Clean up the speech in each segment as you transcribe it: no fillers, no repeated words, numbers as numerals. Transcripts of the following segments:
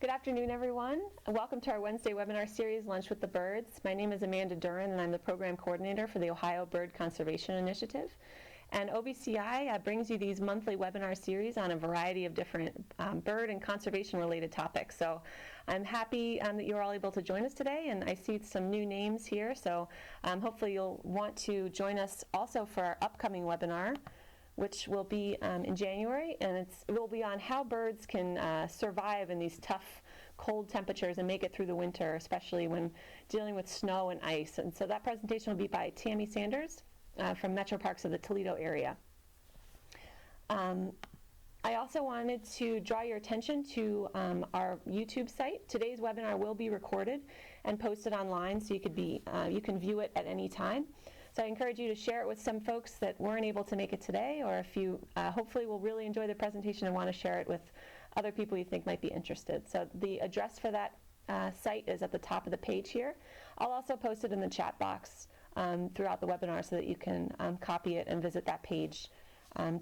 Good afternoon, everyone. Welcome to our Wednesday webinar series, Lunch with the Birds. My name is Amanda Duran, and I'm the Program Coordinator for the Ohio Bird Conservation Initiative. And OBCI brings you these monthly webinar series on a variety of different bird and conservation-related topics. So I'm happy that you're all able to join us today, and I see some new names here. So hopefully you'll want to join us also for our upcoming webinar, which will be in January, and it will be on how birds can survive in these tough, cold temperatures and make it through the winter, especially when dealing with snow and ice. And so that presentation will be by Tammy Sanders from Metro Parks of the Toledo area. I also wanted to draw your attention to our YouTube site. Today's webinar will be recorded and posted online, so you can view it at any time. So I encourage you to share it with some folks that weren't able to make it today, or if you hopefully will really enjoy the presentation and want to share it with other people you think might be interested. So the address for that site is at the top of the page here. I'll also post it in the chat box throughout the webinar so that you can copy it and visit that page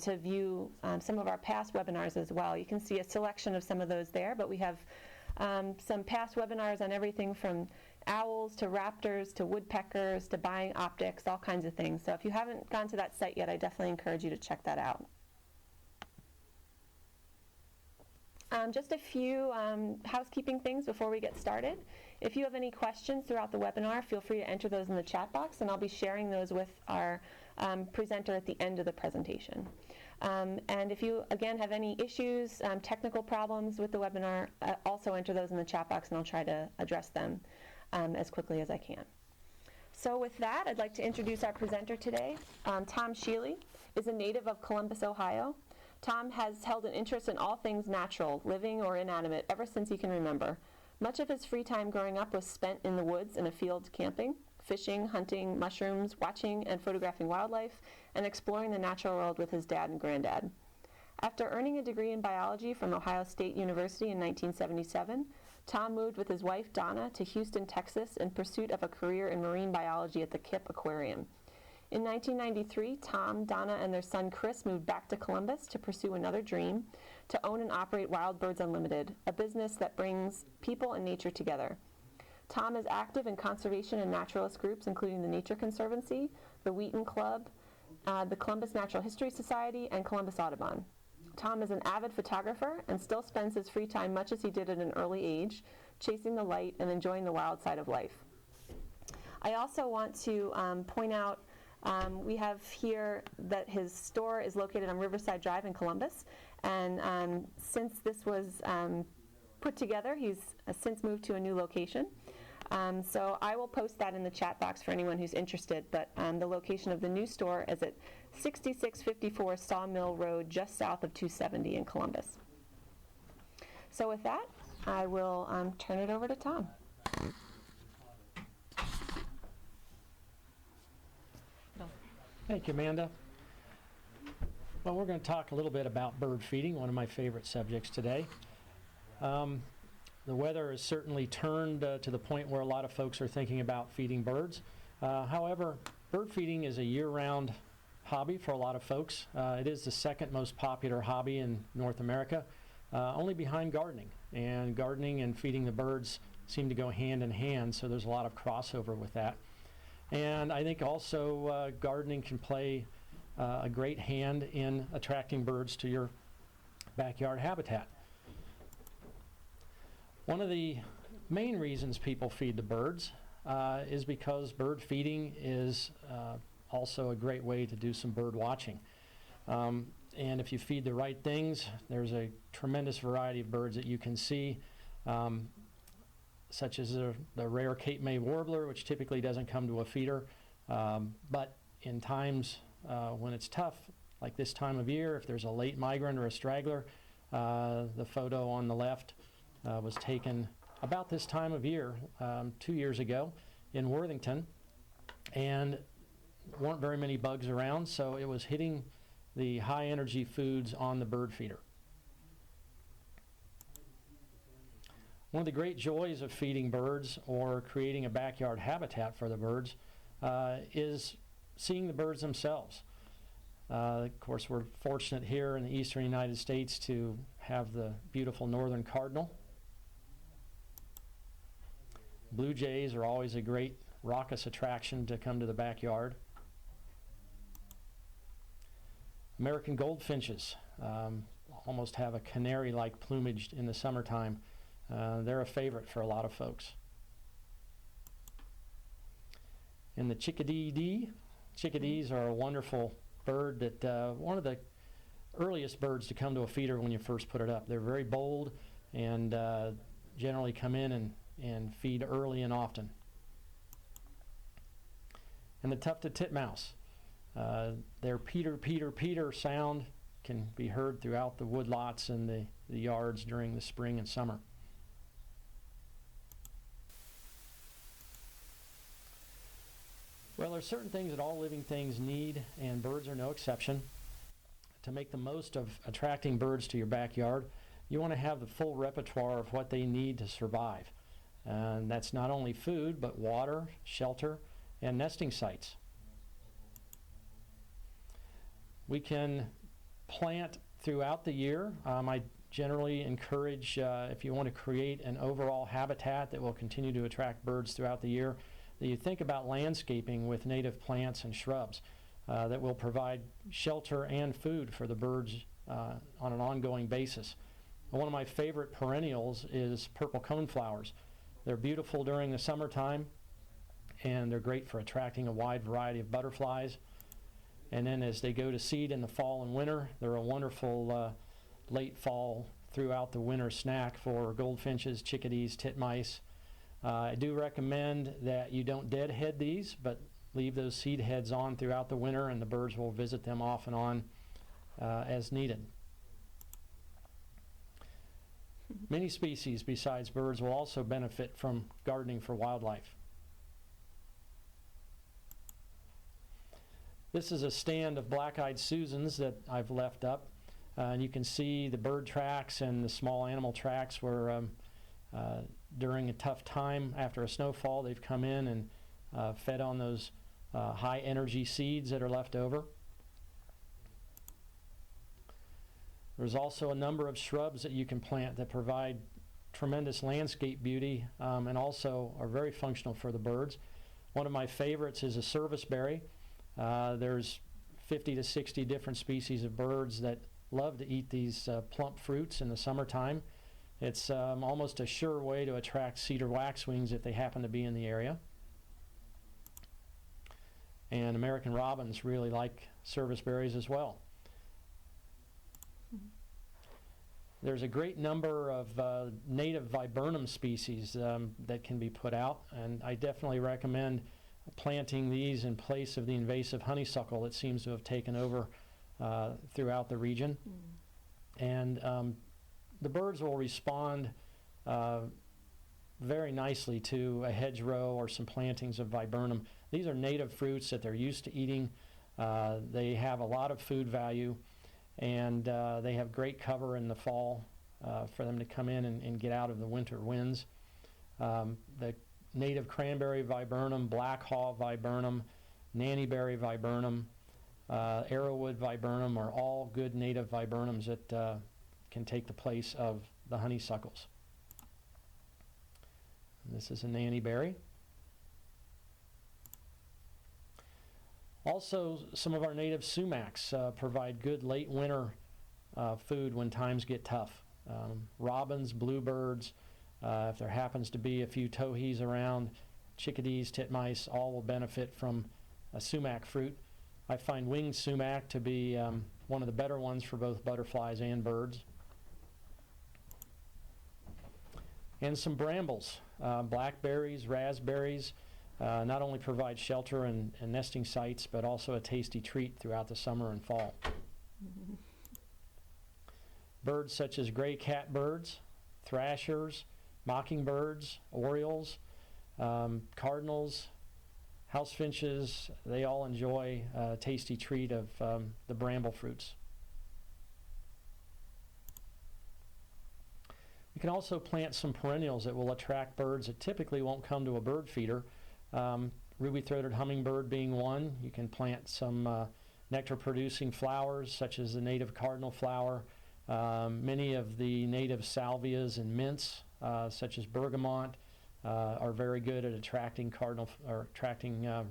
to view some of our past webinars as well. You can see a selection of some of those there, but we have some past webinars on everything from owls to raptors to woodpeckers to buying optics, all kinds of things. So if you haven't gone to that site yet, I definitely encourage you to check that out. Just a few housekeeping things before we get started. If you have any questions throughout the webinar, feel free to enter those in the chat box, and I'll be sharing those with our presenter at the end of the presentation. And if you, again, have any issues, technical problems with the webinar, also enter those in the chat box, and I'll try to address them as quickly as I can. So with that, I'd like to introduce our presenter today. Tom Sheley is a native of Columbus, Ohio. Tom has held an interest in all things natural, living or inanimate, ever since he can remember. Much of his free time growing up was spent in the woods and a field camping, fishing, hunting, mushrooms, watching and photographing wildlife, and exploring the natural world with his dad and granddad. After earning a degree in biology from Ohio State University in 1977, Tom moved with his wife Donna to Houston, Texas in pursuit of a career in marine biology at the Kipp Aquarium. In 1993, Tom, Donna, and their son Chris moved back to Columbus to pursue another dream, to own and operate Wild Birds Unlimited, a business that brings people and nature together. Tom is active in conservation and naturalist groups, including the Nature Conservancy, the Wheaton Club, the Columbus Natural History Society, and Columbus Audubon. Tom is an avid photographer and still spends his free time much as he did at an early age, chasing the light and enjoying the wild side of life. I also want to point out we have here that his store is located on Riverside Drive in Columbus, and since this was put together, he's since moved to a new location. So I will post that in the chat box for anyone who's interested, but the location of the new store is at 6654 Sawmill Road, just south of 270 in Columbus. So with that, I will turn it over to Tom. Thank you, Amanda. Well, we're going to talk a little bit about bird feeding, one of my favorite subjects today. The weather has certainly turned to the point where a lot of folks are thinking about feeding birds. However, bird feeding is a year-round hobby for a lot of folks. It is the second most popular hobby in North America, only behind gardening. And gardening and feeding the birds seem to go hand in hand, so there's a lot of crossover with that. And I think also gardening can play a great hand in attracting birds to your backyard habitat. One of the main reasons people feed the birds is because bird feeding is also a great way to do some bird watching. And if you feed the right things, there's a tremendous variety of birds that you can see. Such as the rare Cape May warbler, which typically doesn't come to a feeder. But in times when it's tough, like this time of year, if there's a late migrant or a straggler, the photo on the left was taken about this time of year 2 years ago in Worthington, and weren't very many bugs around, so it was hitting the high energy foods on the bird feeder. One of the great joys of feeding birds or creating a backyard habitat for the birds is seeing the birds themselves. Of course, we're fortunate here in the eastern United States to have the beautiful northern cardinal. Blue jays are always a great raucous attraction to come to the backyard. American goldfinches almost have a canary-like plumage in the summertime. They're a favorite for a lot of folks. And the chickadees are a wonderful bird that one of the earliest birds to come to a feeder when you first put it up. They're very bold and generally come in and feed early and often. And the tufted titmouse. Their peter, peter, peter sound can be heard throughout the woodlots and the yards during the spring and summer. Well, there are certain things that all living things need, and birds are no exception. To make the most of attracting birds to your backyard, you want to have the full repertoire of what they need to survive. And that's not only food, but water, shelter, and nesting sites. We can plant throughout the year. I generally encourage, if you want to create an overall habitat that will continue to attract birds throughout the year, that you think about landscaping with native plants and shrubs that will provide shelter and food for the birds on an ongoing basis. One of my favorite perennials is purple coneflowers. They're beautiful during the summertime, and they're great for attracting a wide variety of butterflies. And then as they go to seed in the fall and winter, they're a wonderful late fall throughout the winter snack for goldfinches, chickadees, titmice. I do recommend that you don't deadhead these, but leave those seed heads on throughout the winter, and the birds will visit them off and on as needed. Many species besides birds will also benefit from gardening for wildlife. This is a stand of black-eyed Susans that I've left up. And you can see the bird tracks and the small animal tracks where during a tough time after a snowfall, they've come in and fed on those high-energy seeds that are left over. There's also a number of shrubs that you can plant that provide tremendous landscape beauty and also are very functional for the birds. One of my favorites is a serviceberry. There's 50 to 60 different species of birds that love to eat these plump fruits in the summertime. It's almost a sure way to attract cedar waxwings if they happen to be in the area. And American robins really like serviceberries as well. There's a great number of native viburnum species that can be put out, and I definitely recommend planting these in place of the invasive honeysuckle that seems to have taken over throughout the region. And the birds will respond very nicely to a hedgerow or some plantings of viburnum. These are native fruits that they're used to eating. They have a lot of food value, and they have great cover in the fall for them to come in and get out of the winter winds. The native cranberry viburnum, black haw viburnum, nannyberry viburnum, arrowwood viburnum are all good native viburnums that can take the place of the honeysuckles. And this is a nannyberry. Also, some of our native sumacs provide good late winter food when times get tough. Robins, bluebirds, if there happens to be a few towhees around, chickadees, titmice, all will benefit from a sumac fruit. I find winged sumac to be one of the better ones for both butterflies and birds. And some brambles, blackberries, raspberries, not only provide shelter and nesting sites, but also a tasty treat throughout the summer and fall. Birds such as gray catbirds, thrashers, mockingbirds, orioles, cardinals, house finches, they all enjoy a tasty treat of the bramble fruits. You can also plant some perennials that will attract birds that typically won't come to a bird feeder. Ruby-throated hummingbird being one. You can plant some nectar-producing flowers such as the native cardinal flower, many of the native salvias and mints such as bergamot, are very good at attracting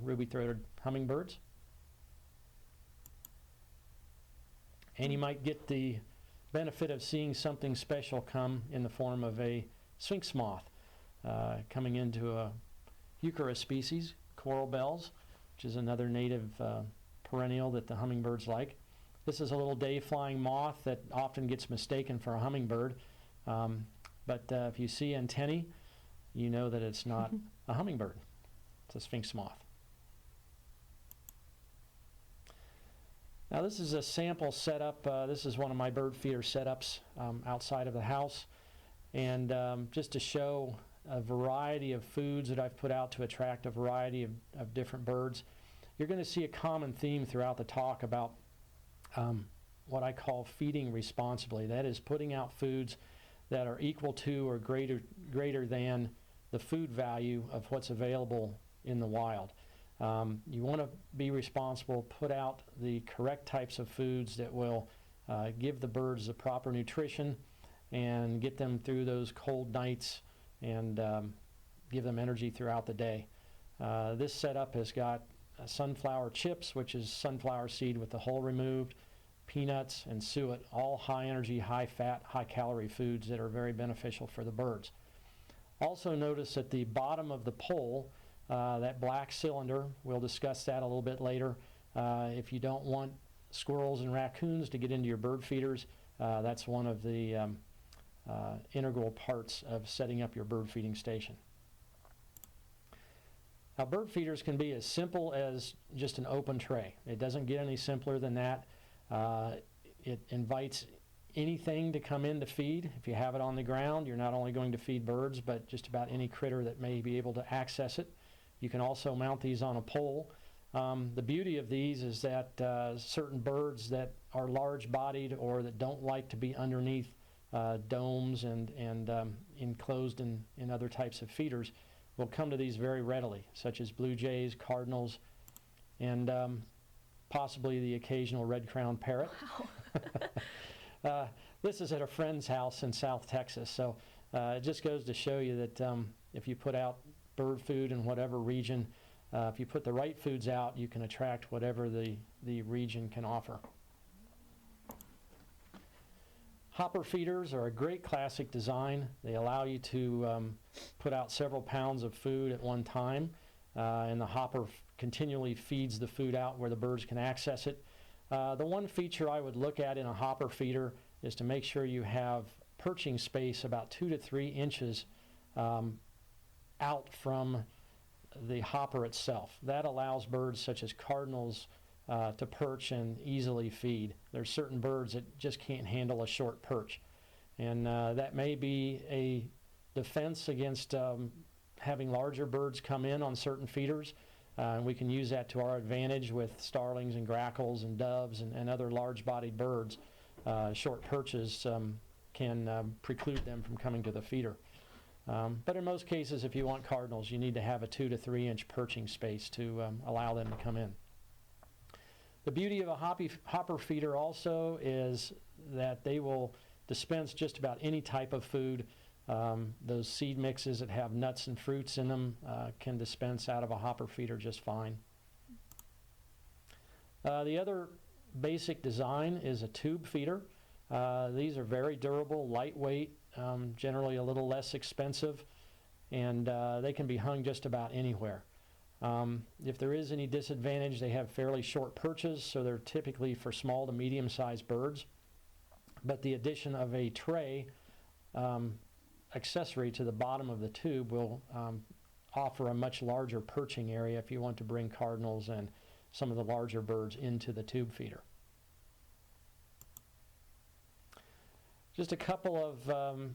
ruby-throated hummingbirds. And you might get the benefit of seeing something special come in the form of a sphinx moth coming into a Euchera species, coral bells, which is another native perennial that the hummingbirds like. This is a little day-flying moth that often gets mistaken for a hummingbird, but if you see antennae, you know that it's not a hummingbird. It's a sphinx moth. Now this is a sample setup. This is one of my bird feeder setups outside of the house, and just to show a variety of foods that I've put out to attract a variety of different birds. You're going to see a common theme throughout the talk about what I call feeding responsibly. That is putting out foods that are equal to or greater than the food value of what's available in the wild. You want to be responsible, put out the correct types of foods that will give the birds the proper nutrition and get them through those cold nights and give them energy throughout the day. This setup has got sunflower chips, which is sunflower seed with the hull removed, peanuts, and suet, all high energy, high fat, high calorie foods that are very beneficial for the birds. Also notice at the bottom of the pole, that black cylinder, we'll discuss that a little bit later. If you don't want squirrels and raccoons to get into your bird feeders, that's one of the integral parts of setting up your bird feeding station. Now, bird feeders can be as simple as just an open tray. It doesn't get any simpler than that. It invites anything to come in to feed. If you have it on the ground, you're not only going to feed birds, but just about any critter that may be able to access it. You can also mount these on a pole. The beauty of these is that certain birds that are large-bodied or that don't like to be underneath domes and enclosed in other types of feeders will come to these very readily, such as blue jays, cardinals, and possibly the occasional red-crowned parrot. Wow. This is at a friend's house in South Texas, so it just goes to show you that if you put out bird food in whatever region, if you put the right foods out, you can attract whatever the region can offer. Hopper feeders are a great classic design. They allow you to put out several pounds of food at one time, and the hopper continually feeds the food out where the birds can access it. The one feature I would look at in a hopper feeder is to make sure you have perching space about 2 to 3 inches out from the hopper itself. That allows birds such as cardinals to perch and easily feed. There's certain birds that just can't handle a short perch, and that may be a defense against having larger birds come in on certain feeders. And we can use that to our advantage with starlings and grackles and doves and other large-bodied birds. Short perches can preclude them from coming to the feeder. But in most cases, if you want cardinals, you need to have a 2 to 3 inch perching space to allow them to come in. The beauty of a hopper feeder also is that they will dispense just about any type of food. Those seed mixes that have nuts and fruits in them can dispense out of a hopper feeder just fine. The other basic design is a tube feeder. These are very durable, lightweight, generally a little less expensive, and they can be hung just about anywhere. If there is any disadvantage, they have fairly short perches, so they're typically for small to medium-sized birds. But the addition of a tray accessory to the bottom of the tube will offer a much larger perching area if you want to bring cardinals and some of the larger birds into the tube feeder. Just a couple of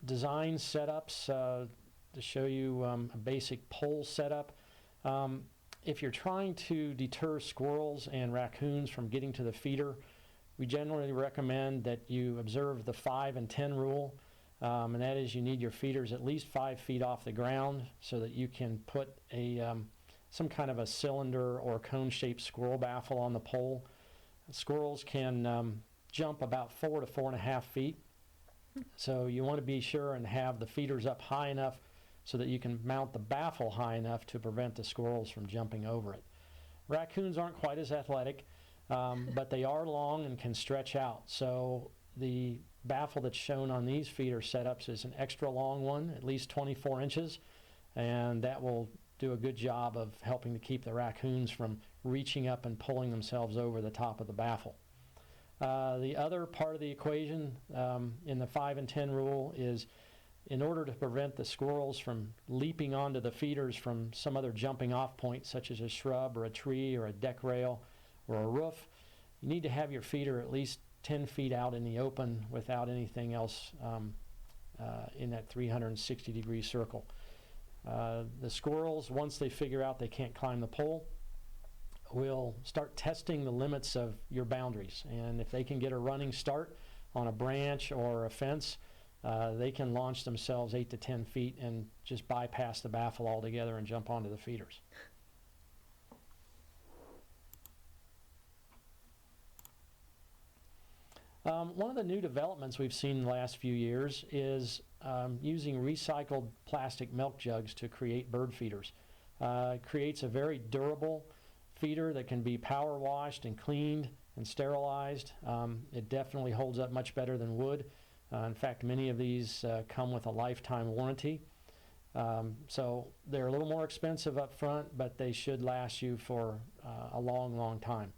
design setups to show you a basic pole setup. If you're trying to deter squirrels and raccoons from getting to the feeder, we generally recommend that you observe the 5 and 10 rule. And that is you need your feeders at least 5 feet off the ground so that you can put some kind of a cylinder or cone-shaped squirrel baffle on the pole. Squirrels can jump about 4 to 4.5 feet. So you want to be sure and have the feeders up high enough so that you can mount the baffle high enough to prevent the squirrels from jumping over it. Raccoons aren't quite as athletic, but they are long and can stretch out. So the baffle that's shown on these feeder setups is an extra long one, at least 24 inches, and that will do a good job of helping to keep the raccoons from reaching up and pulling themselves over the top of the baffle. The other part of the equation in the 5 and 10 rule is, in order to prevent the squirrels from leaping onto the feeders from some other jumping off point, such as a shrub or a tree or a deck rail or a roof, you need to have your feeder at least 10 feet out in the open without anything else in that 360-degree circle. The squirrels, once they figure out they can't climb the pole, will start testing the limits of your boundaries. And if they can get a running start on a branch or a fence, they can launch themselves 8 to 10 feet and just bypass the baffle altogether and jump onto the feeders. One of the new developments we've seen in the last few years is using recycled plastic milk jugs to create bird feeders. It creates a very durable feeder that can be power washed and cleaned and sterilized. It definitely holds up much better than wood. In fact, many of these come with a lifetime warranty. So they're a little more expensive up front, but they should last you for a long, long time.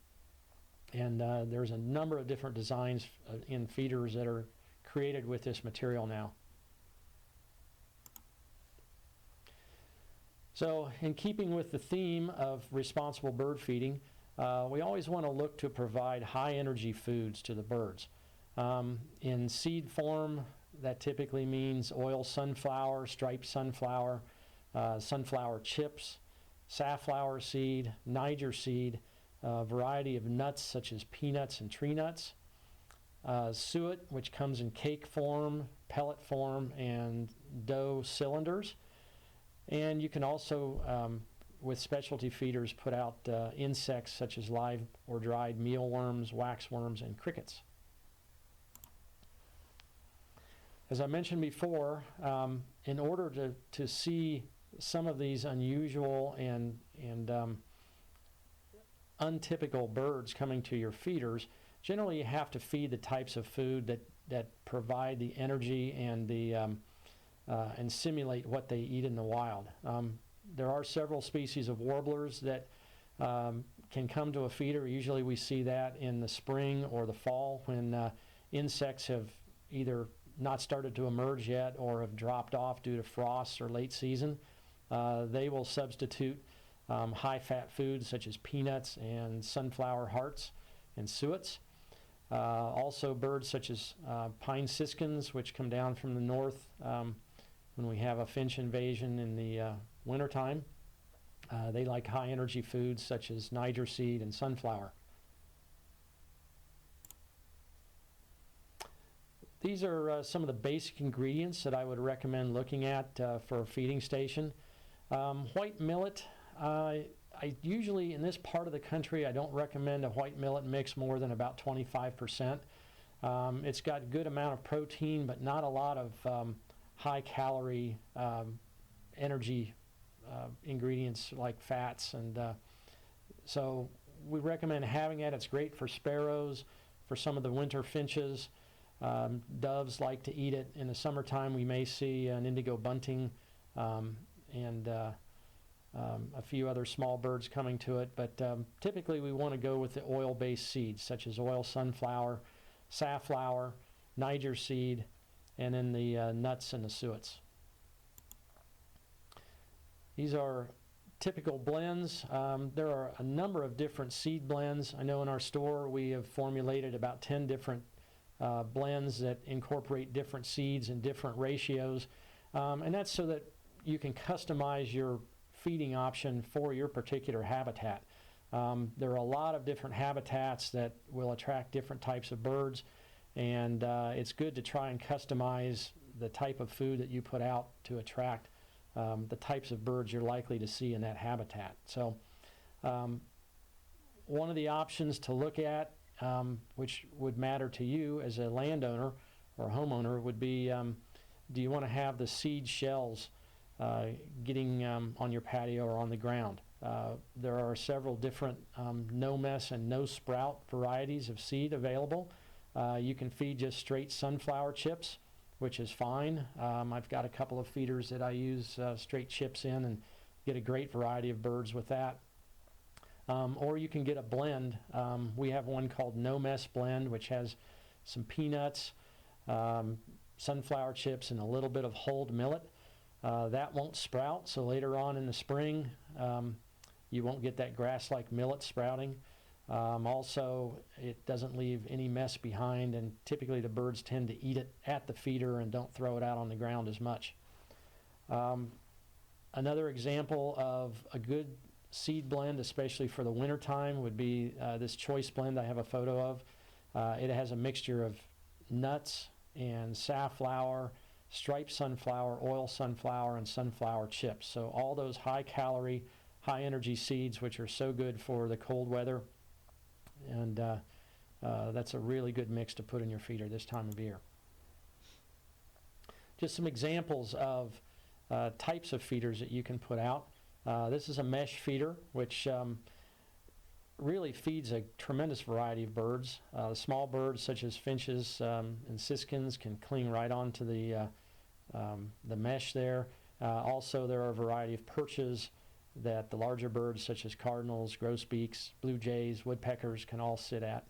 And there's a number of different designs in feeders that are created with this material now. So in keeping with the theme of responsible bird feeding, we always want to look to provide high energy foods to the birds. In seed form, that typically means oil sunflower, striped sunflower, sunflower chips, safflower seed, Niger seed, a variety of nuts such as peanuts and tree nuts, suet, which comes in cake form, pellet form, and dough cylinders. And you can also, with specialty feeders, put out insects such as live or dried mealworms, waxworms, and crickets. As I mentioned before, in order to see some of these unusual and untypical birds coming to your feeders, generally you have to feed the types of food that provide the energy and and simulate what they eat in the wild. There are several species of warblers that can come to a feeder. Usually we see that in the spring or the fall when insects have either not started to emerge yet or have dropped off due to frost or late season. They will substitute high-fat foods such as peanuts and sunflower hearts and suets. Also birds such as pine siskins, which come down from the north when we have a finch invasion in the wintertime. They like high-energy foods such as Niger seed and sunflower. These are some of the basic ingredients that I would recommend looking at for a feeding station. White millet, I usually, in this part of the country, I don't recommend a white millet mix more than about 25%. It's got a good amount of protein, but not a lot of high-calorie energy ingredients like fats. And so we recommend having it. It's great for sparrows, for some of the winter finches. Doves like to eat it. In the summertime, we may see an indigo bunting and a few other small birds coming to it. But typically, we want to go with the oil-based seeds, such as oil sunflower, safflower, Niger seed, and then the nuts and the suets. These are typical blends. There are a number of different seed blends. I know in our store we have formulated about 10 different blends that incorporate different seeds and different ratios. And that's so that you can customize your feeding option for your particular habitat. There are a lot of different habitats that will attract different types of birds, and it's good to try and customize the type of food that you put out to attract the types of birds you're likely to see in that habitat. So one of the options to look at, which would matter to you as a landowner or homeowner, would be do you want to have the seed shells getting on your patio or on the ground. There are several different no mess and no sprout varieties of seed available. You can feed just straight sunflower chips, which is fine. I've got a couple of feeders that I use straight chips in and get a great variety of birds with that. Or you can get a blend. We have one called No Mess Blend, which has some peanuts, sunflower chips, and a little bit of hulled millet. That won't sprout, so later on in the spring, you won't get that grass-like millet sprouting. Also, it doesn't leave any mess behind, and typically the birds tend to eat it at the feeder and don't throw it out on the ground as much. Another example of a good seed blend, especially for the winter time, would be this choice blend I have a photo of. It has a mixture of nuts and safflower, striped sunflower, oil sunflower, and sunflower chips. So all those high-calorie, high-energy seeds which are so good for the cold weather. And that's a really good mix to put in your feeder this time of year. Just some examples of types of feeders that you can put out. This is a mesh feeder, which really feeds a tremendous variety of birds. Small birds such as finches and siskins can cling right onto the mesh there. Also, there are a variety of perches that the larger birds such as cardinals, grosbeaks, blue jays, woodpeckers can all sit at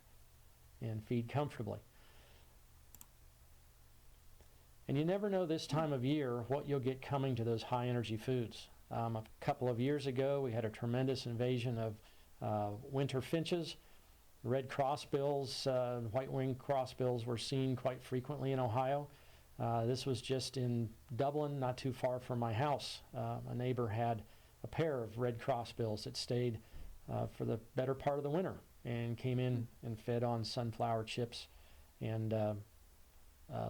and feed comfortably. And you never know this time of year what you'll get coming to those high energy foods. A couple of years ago we had a tremendous invasion of winter finches. Red crossbills, white-winged crossbills were seen quite frequently in Ohio. This was just in Dublin, not too far from my house. A neighbor had a pair of red crossbills that stayed for the better part of the winter and came in and fed on sunflower chips and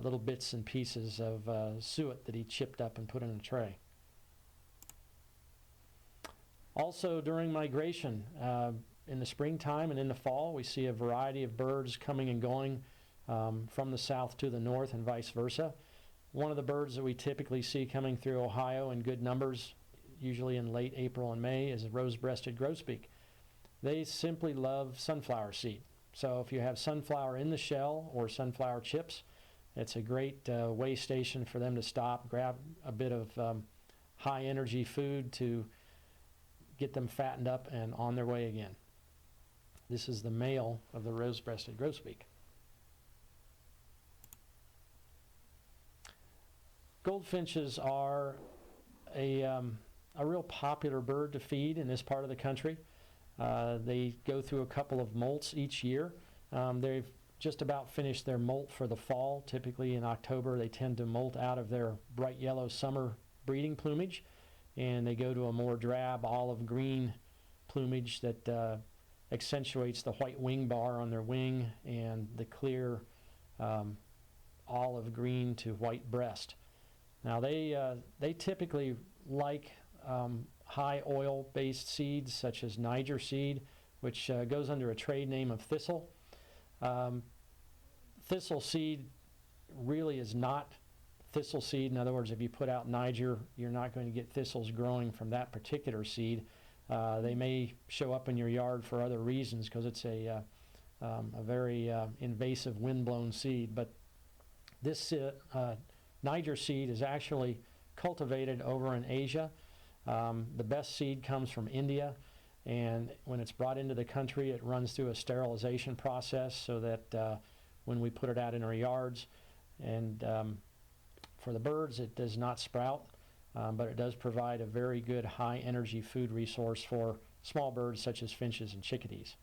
little bits and pieces of suet that he chipped up and put in a tray. Also, during migration, in the springtime and in the fall, we see a variety of birds coming and going from the south to the north and vice versa. One of the birds that we typically see coming through Ohio in good numbers, usually in late April and May, is a rose-breasted grosbeak. They simply love sunflower seed. So if you have sunflower in the shell or sunflower chips, it's a great way station for them to stop, grab a bit of high energy food to get them fattened up and on their way again. This is the male of the rose-breasted grosbeak. Goldfinches are a real popular bird to feed in this part of the country. They go through a couple of molts each year. They've just about finished their molt for the fall. Typically in October they tend to molt out of their bright yellow summer breeding plumage, and they go to a more drab olive green plumage that accentuates the white wing bar on their wing and the clear olive green to white breast. Now they typically like high oil based seeds such as Niger seed, which goes under a trade name of thistle. Thistle seed really is not thistle seed. In other words, if you put out Niger, you're not going to get thistles growing from that particular seed. They may show up in your yard for other reasons because it's a very invasive windblown seed. But this Niger seed is actually cultivated over in Asia. The best seed comes from India, and when it's brought into the country, it runs through a sterilization process so that when we put it out in our yards, and for the birds, it does not sprout, but it does provide a very good high energy food resource for small birds such as finches and chickadees.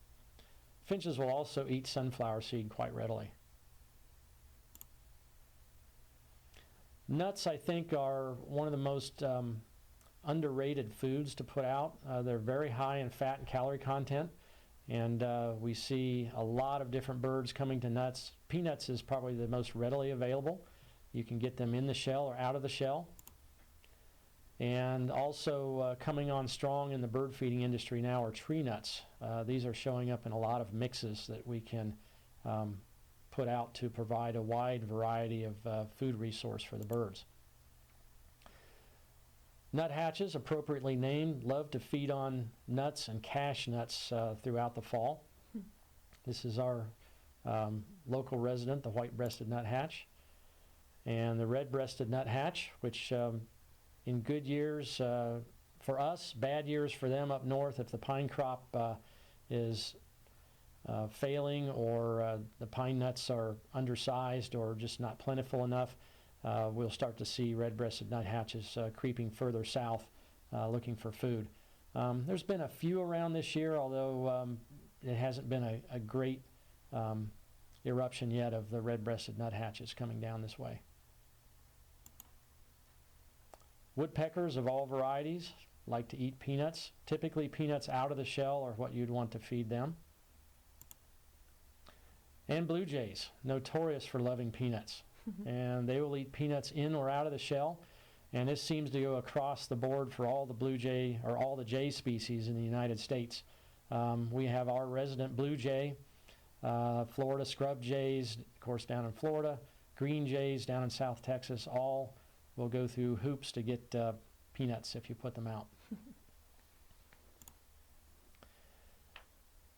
Finches will also eat sunflower seed quite readily. Nuts, I think, are one of the most underrated foods to put out. They're very high in fat and calorie content, and we see a lot of different birds coming to nuts. Peanuts is probably the most readily available. You can get them in the shell or out of the shell. And also coming on strong in the bird feeding industry now are tree nuts. These are showing up in a lot of mixes that we can put out to provide a wide variety of food resource for the birds. Nuthatches, appropriately named, love to feed on nuts and cash nuts throughout the fall. This is our local resident, the white-breasted nuthatch. And the red-breasted nuthatch, which in good years for us, bad years for them up north, if the pine crop is failing or the pine nuts are undersized or just not plentiful enough, we'll start to see red-breasted nuthatches creeping further south looking for food. There's been a few around this year, although it hasn't been a great eruption yet of the red-breasted nuthatches coming down this way. Woodpeckers of all varieties like to eat peanuts. Typically peanuts out of the shell are what you'd want to feed them. And blue jays, notorious for loving peanuts. And they will eat peanuts in or out of the shell. And this seems to go across the board for all the blue jay, or all the jay species in the United States. We have our resident blue jay, Florida scrub jays, of course down in Florida, green jays down in South Texas, all will go through hoops to get peanuts if you put them out.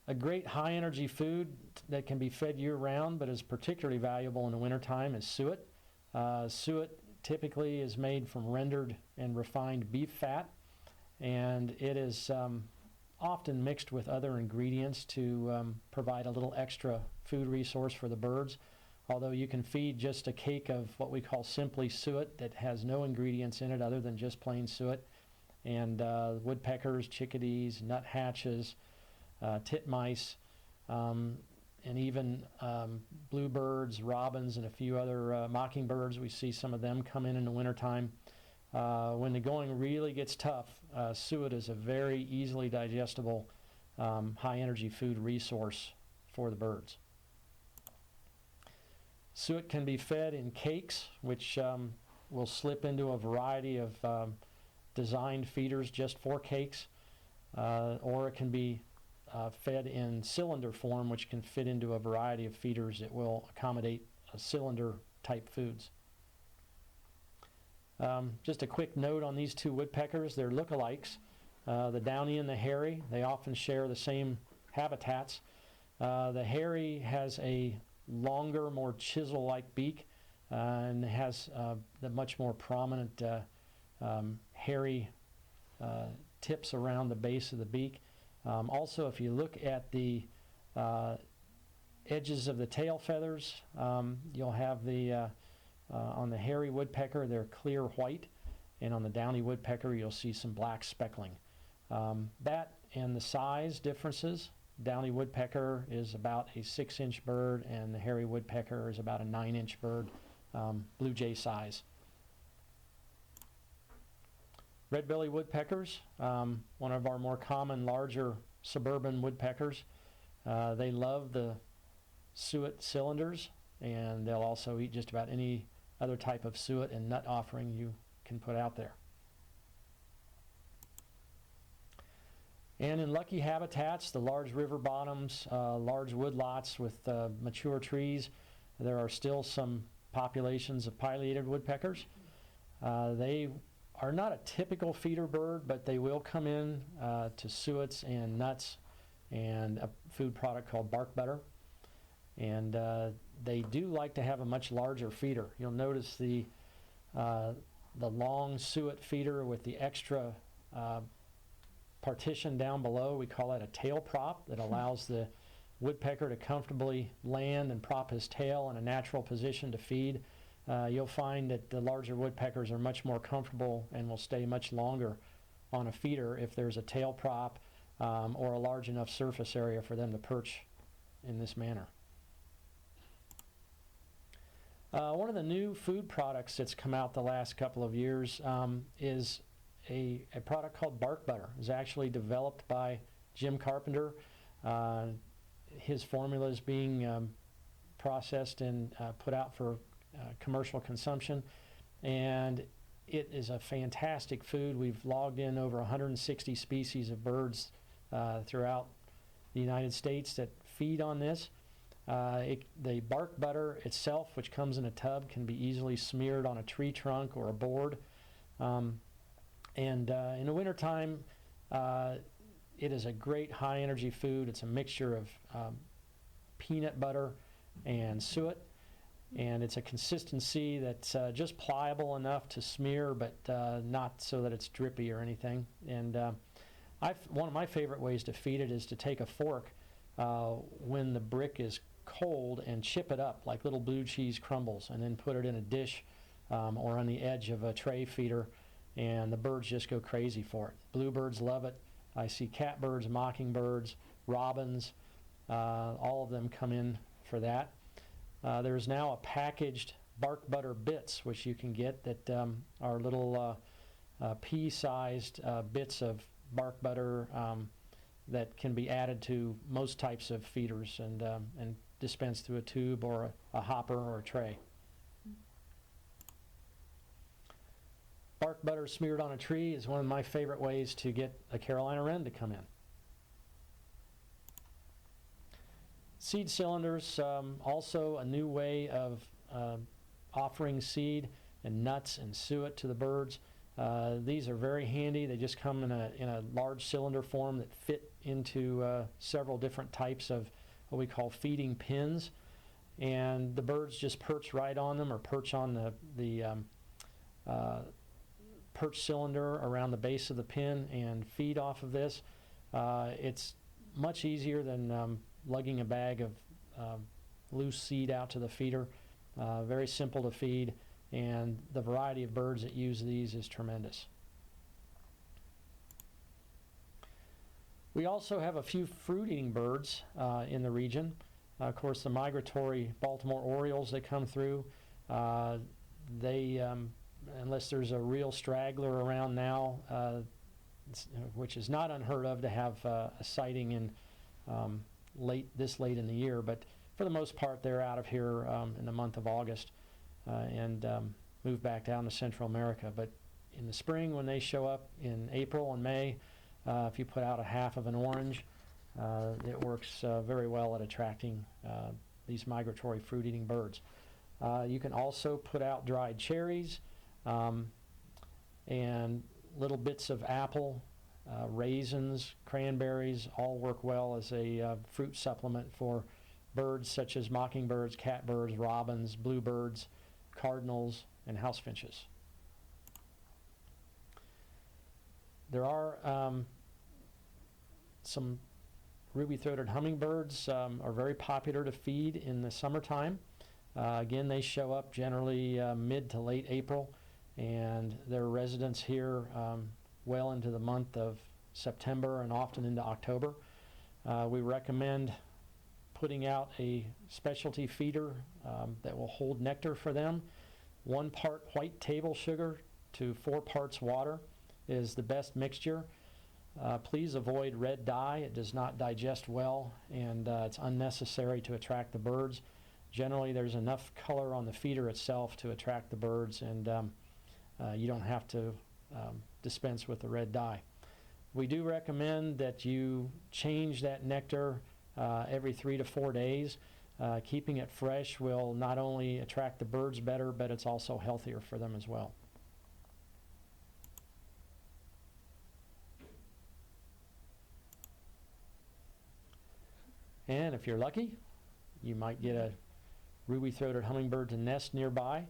A great high-energy food that can be fed year-round but is particularly valuable in the wintertime is suet. Suet typically is made from rendered and refined beef fat, and it is often mixed with other ingredients to provide a little extra food resource for the birds. Although you can feed just a cake of what we call simply suet that has no ingredients in it other than just plain suet. And woodpeckers, chickadees, nuthatches, titmice, and even bluebirds, robins, and a few other mockingbirds. We see some of them come in the wintertime. When the going really gets tough, suet is a very easily digestible, high-energy food resource for the birds. Suet can be fed in cakes, which will slip into a variety of designed feeders just for cakes, or it can be fed in cylinder form, which can fit into a variety of feeders that will accommodate cylinder-type foods. Just a quick note on these two woodpeckers, they're lookalikes. The downy and the hairy, they often share the same habitats. The hairy has a longer, more chisel-like beak and has the much more prominent hairy tips around the base of the beak. Also, if you look at the edges of the tail feathers, you'll have the on the hairy woodpecker they're clear white, and on the downy woodpecker you'll see some black speckling. That and the size differences. Downy woodpecker is about a 6-inch bird, and the hairy woodpecker is about a 9-inch bird, blue jay size. Red-bellied woodpeckers, one of our more common, larger suburban woodpeckers. They love the suet cylinders, and they'll also eat just about any other type of suet and nut offering you can put out there. And in lucky habitats, the large river bottoms, large woodlots with mature trees, there are still some populations of pileated woodpeckers. They are not a typical feeder bird, but they will come in to suets and nuts and a food product called bark butter. And they do like to have a much larger feeder. You'll notice the long suet feeder with the extra partition down below. We call that a tail prop that allows the woodpecker to comfortably land and prop his tail in a natural position to feed. You'll find that the larger woodpeckers are much more comfortable and will stay much longer on a feeder if there's a tail prop or a large enough surface area for them to perch in this manner. One of the new food products that's come out the last couple of years is a product called bark butter. It was actually developed by Jim Carpenter. His formula is being processed and put out for commercial consumption, and it is a fantastic food. We've logged in over 160 species of birds throughout the United States that feed on this. The bark butter itself, which comes in a tub, can be easily smeared on a tree trunk or a board. And in the wintertime, it is a great high energy food. It's a mixture of peanut butter and suet, and it's a consistency that's just pliable enough to smear, but not so that it's drippy or anything. And one of my favorite ways to feed it is to take a fork when the brick is cold and chip it up like little blue cheese crumbles, and then put it in a dish or on the edge of a tray feeder, and the birds just go crazy for it. Bluebirds love it. I see catbirds, mockingbirds, robins, all of them come in for that. There's now a packaged bark butter bits, which you can get, that are little pea-sized bits of bark butter that can be added to most types of feeders and dispensed through a tube or a hopper or a tray. Bark butter smeared on a tree is one of my favorite ways to get a Carolina wren to come in. Seed cylinders, also a new way of offering seed and nuts and suet to the birds. These are very handy. They just come in a large cylinder form that fit into several different types of what we call feeding pins, and the birds just perch right on them, or perch on the perch cylinder around the base of the pin and feed off of this. It's much easier than lugging a bag of loose seed out to the feeder. Very simple to feed, and the variety of birds that use these is tremendous. We also have a few fruit-eating birds in the region. Of course, the migratory Baltimore Orioles that come through, unless there's a real straggler around now, which is not unheard of to have a sighting in this late in the year, but for the most part they're out of here in the month of August and move back down to Central America. But in the spring, when they show up in April and May, if you put out a half of an orange, it works very well at attracting these migratory fruit-eating birds. You can also put out dried cherries and little bits of apple, raisins, cranberries, all work well as a fruit supplement for birds such as mockingbirds, catbirds, robins, bluebirds, cardinals, and house finches. There are some ruby-throated hummingbirds are very popular to feed in the summertime. Again, they show up generally mid to late April, and their residence here well into the month of September and often into October. We recommend putting out a specialty feeder that will hold nectar for them. 1 part white table sugar to 4 parts water is the best mixture. Please avoid red dye. It does not digest well, and it's unnecessary to attract the birds. Generally, there's enough color on the feeder itself to attract the birds, and you don't have to dispense with the red dye. We do recommend that you change that nectar every 3 to 4 days. Keeping it fresh will not only attract the birds better, but it's also healthier for them as well. And if you're lucky, you might get a ruby-throated hummingbird to nest nearby.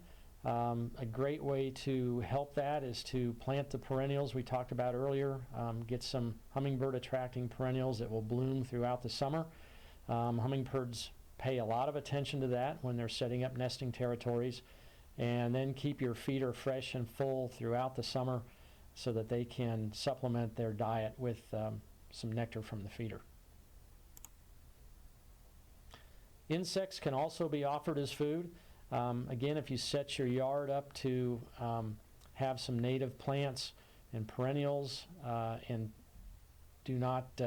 A great way to help that is to plant the perennials we talked about earlier. Get some hummingbird attracting perennials that will bloom throughout the summer. Hummingbirds pay a lot of attention to that when they're setting up nesting territories. And then keep your feeder fresh and full throughout the summer so that they can supplement their diet with some nectar from the feeder. Insects can also be offered as food. Again, if you set your yard up to have some native plants and perennials and do not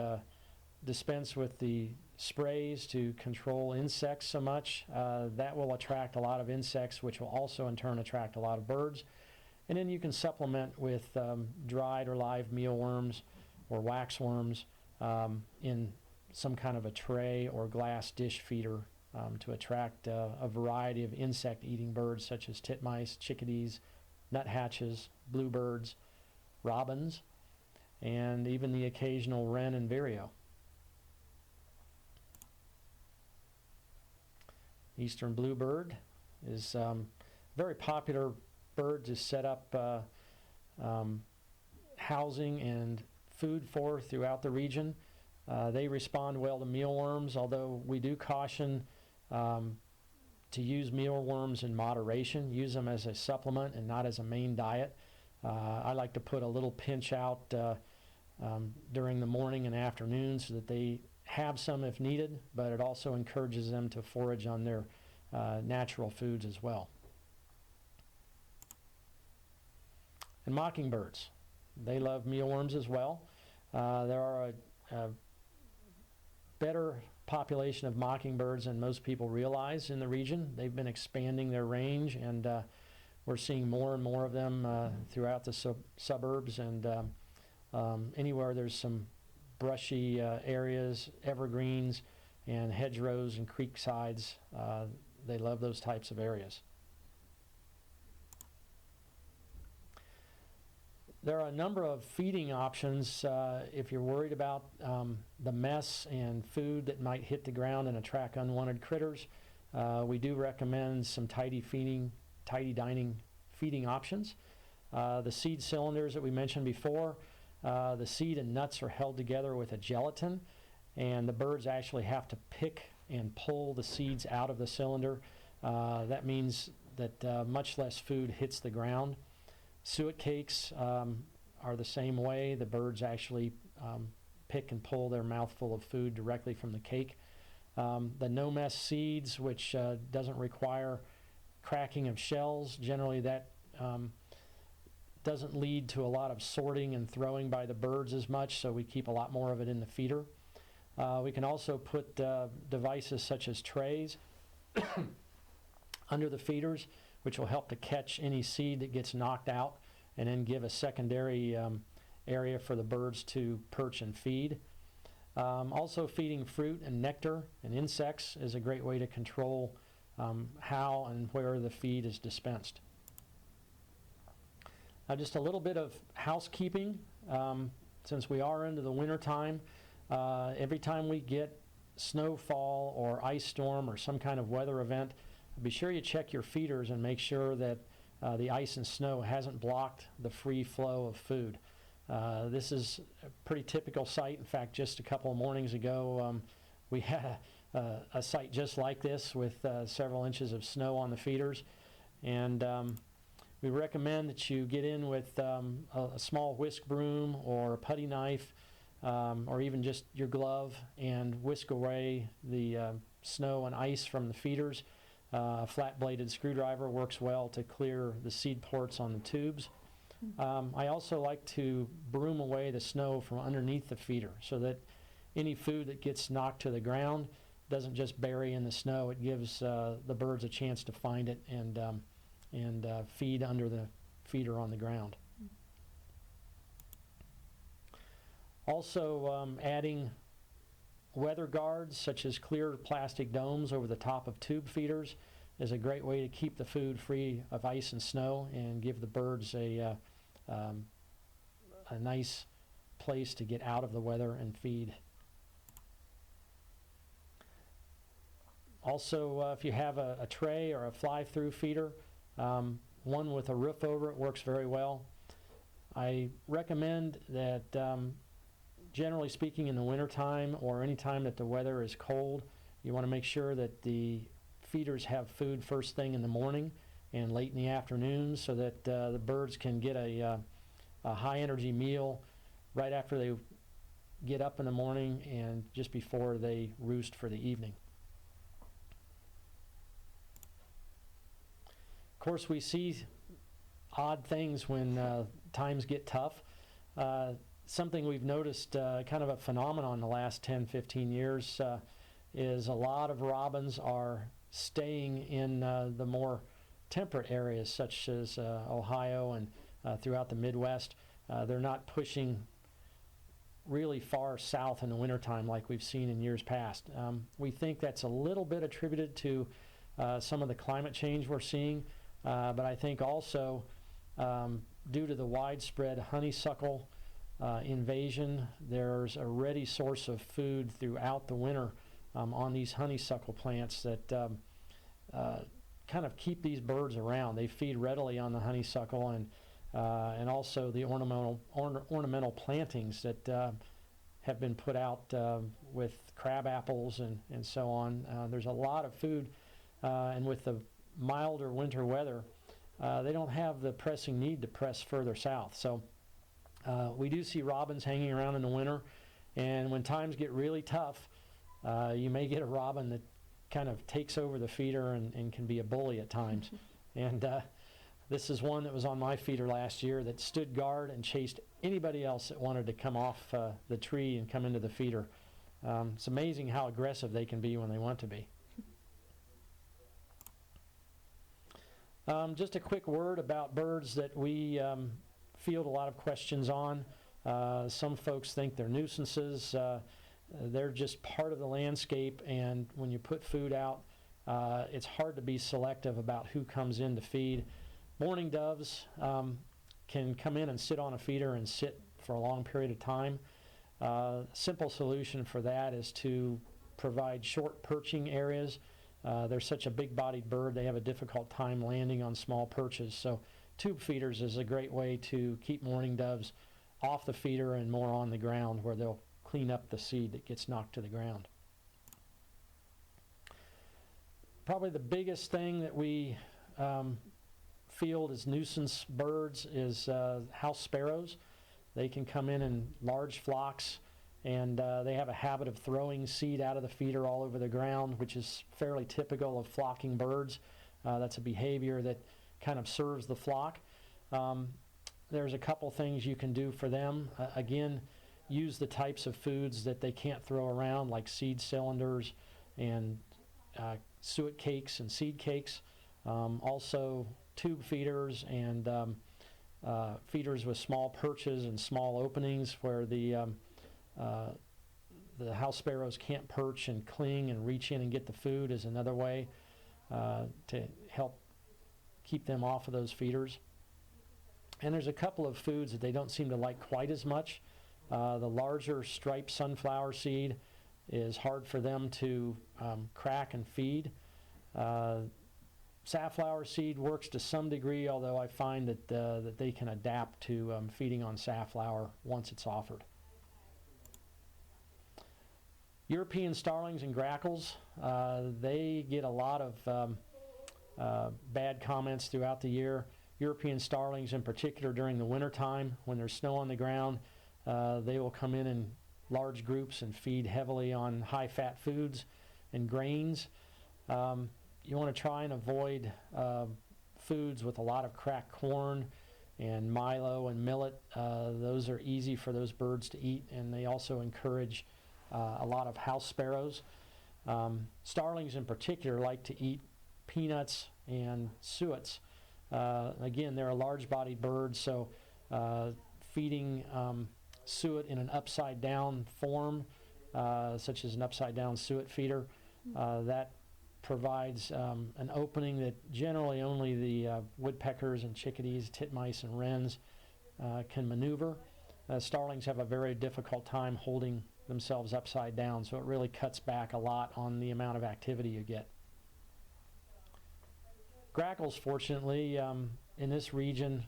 dispense with the sprays to control insects so much, that will attract a lot of insects, which will also in turn attract a lot of birds. And then you can supplement with dried or live mealworms or waxworms in some kind of a tray or glass dish feeder to attract a variety of insect-eating birds such as titmice, chickadees, nuthatches, bluebirds, robins, and even the occasional wren and vireo. Eastern bluebird is very popular bird to set up housing and food for throughout the region. They respond well to mealworms, although we do caution to use mealworms in moderation. Use them as a supplement and not as a main diet. I like to put a little pinch out during the morning and afternoon so that they have some if needed, but it also encourages them to forage on their natural foods as well. And mockingbirds, they love mealworms as well. There are a better population of mockingbirds than most people realize in the region. They've been expanding their range, and we're seeing more and more of them throughout the suburbs, and anywhere there's some brushy areas, evergreens, and hedgerows and creek sides. They love those types of areas. There are a number of feeding options if you're worried about the mess and food that might hit the ground and attract unwanted critters. We do recommend some tidy dining feeding options. The seed cylinders that we mentioned before, the seed and nuts are held together with a gelatin, and the birds actually have to pick and pull the seeds out of the cylinder. That means that much less food hits the ground. Suet cakes are the same way. The birds actually pick and pull their mouthful of food directly from the cake. The no-mess seeds, which doesn't require cracking of shells, generally that doesn't lead to a lot of sorting and throwing by the birds as much, so we keep a lot more of it in the feeder. We can also put devices such as trays under the feeders, which will help to catch any seed that gets knocked out and then give a secondary area for the birds to perch and feed. Also, feeding fruit and nectar and insects is a great way to control how and where the feed is dispensed. Now, just a little bit of housekeeping. Since we are into the winter time, every time we get snowfall or ice storm or some kind of weather event, be sure you check your feeders and make sure that the ice and snow hasn't blocked the free flow of food. This is a pretty typical site. In fact, just a couple of mornings ago, we had a site just like this with several inches of snow on the feeders. And we recommend that you get in with a small whisk broom or a putty knife or even just your glove and whisk away the snow and ice from the feeders. A flat-bladed screwdriver works well to clear the seed ports on the tubes. I also like to broom away the snow from underneath the feeder so that any food that gets knocked to the ground doesn't just bury in the snow. It gives the birds a chance to find it and feed under the feeder on the ground. Also, adding weather guards such as clear plastic domes over the top of tube feeders is a great way to keep the food free of ice and snow and give the birds a nice place to get out of the weather and feed. Also, if you have a tray or a fly-through feeder, one with a roof over it works very well. I recommend that generally speaking, in the wintertime or any time that the weather is cold, you want to make sure that the feeders have food first thing in the morning and late in the afternoon so that the birds can get a high-energy meal right after they get up in the morning and just before they roost for the evening. Of course, we see odd things when times get tough. Something we've noticed, kind of a phenomenon in the last 10, 15 years, is a lot of robins are staying in the more temperate areas, such as Ohio and throughout the Midwest. They're not pushing really far south in the wintertime like we've seen in years past. We think that's a little bit attributed to some of the climate change we're seeing, but I think also due to the widespread honeysuckle invasion, there's a ready source of food throughout the winter on these honeysuckle plants that kind of keep these birds around. They feed readily on the honeysuckle and also the ornamental plantings that have been put out with crab apples and so on. There's a lot of food, and with the milder winter weather, they don't have the pressing need to press further south. So we do see robins hanging around in the winter, and when times get really tough, you may get a robin that kind of takes over the feeder and can be a bully at times. And this is one that was on my feeder last year that stood guard and chased anybody else that wanted to come off the tree and come into the feeder. It's amazing how aggressive they can be when they want to be. Just a quick word about birds that we field a lot of questions on. Some folks think they're nuisances. They're just part of the landscape, and when you put food out, it's hard to be selective about who comes in to feed. Mourning doves can come in and sit on a feeder and sit for a long period of time. Simple solution for that is to provide short perching areas. They're such a big-bodied bird, they have a difficult time landing on small perches. So tube feeders is a great way to keep mourning doves off the feeder and more on the ground, where they'll clean up the seed that gets knocked to the ground. Probably the biggest thing that we field as nuisance birds is house sparrows. They can come in large flocks, and they have a habit of throwing seed out of the feeder all over the ground, which is fairly typical of flocking birds. That's a behavior that kind of serves the flock. There's a couple things you can do for them. Again, use the types of foods that they can't throw around, like seed cylinders and suet cakes and seed cakes. Also tube feeders and feeders with small perches and small openings where the house sparrows can't perch and cling and reach in and get the food is another way to help keep them off of those feeders. And there's a couple of foods that they don't seem to like quite as much. The larger striped sunflower seed is hard for them to crack and feed. Safflower seed works to some degree, although I find that they can adapt to feeding on safflower once it's offered. European starlings and grackles, they get a lot of bad comments throughout the year. European starlings in particular during the wintertime when there's snow on the ground, they will come in large groups and feed heavily on high-fat foods and grains. You want to try and avoid foods with a lot of cracked corn and milo and millet. Those are easy for those birds to eat, and they also encourage a lot of house sparrows. Starlings in particular like to eat peanuts and suets. Again, they're a large-bodied bird, so feeding suet in an upside-down form, such as an upside-down suet feeder, that provides an opening that generally only the woodpeckers and chickadees, titmice and wrens can maneuver. Starlings have a very difficult time holding themselves upside down, so it really cuts back a lot on the amount of activity you get. Grackles, fortunately, in this region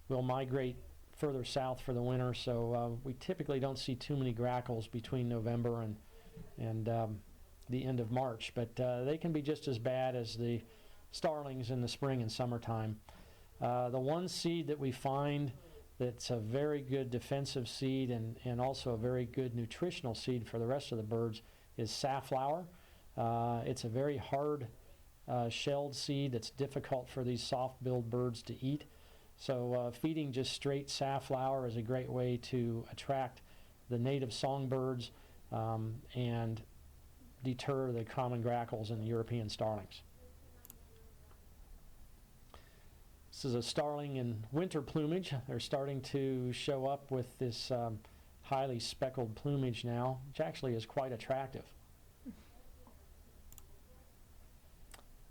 will migrate further south for the winter, so we typically don't see too many grackles between November and the end of March, but they can be just as bad as the starlings in the spring and summertime. The one seed that we find that's a very good defensive seed and also a very good nutritional seed for the rest of the birds is safflower. It's a very hard shelled seed that's difficult for these soft-billed birds to eat. So feeding just straight safflower is a great way to attract the native songbirds and deter the common grackles and the European starlings. This is a starling in winter plumage. They're starting to show up with this highly speckled plumage now, which actually is quite attractive.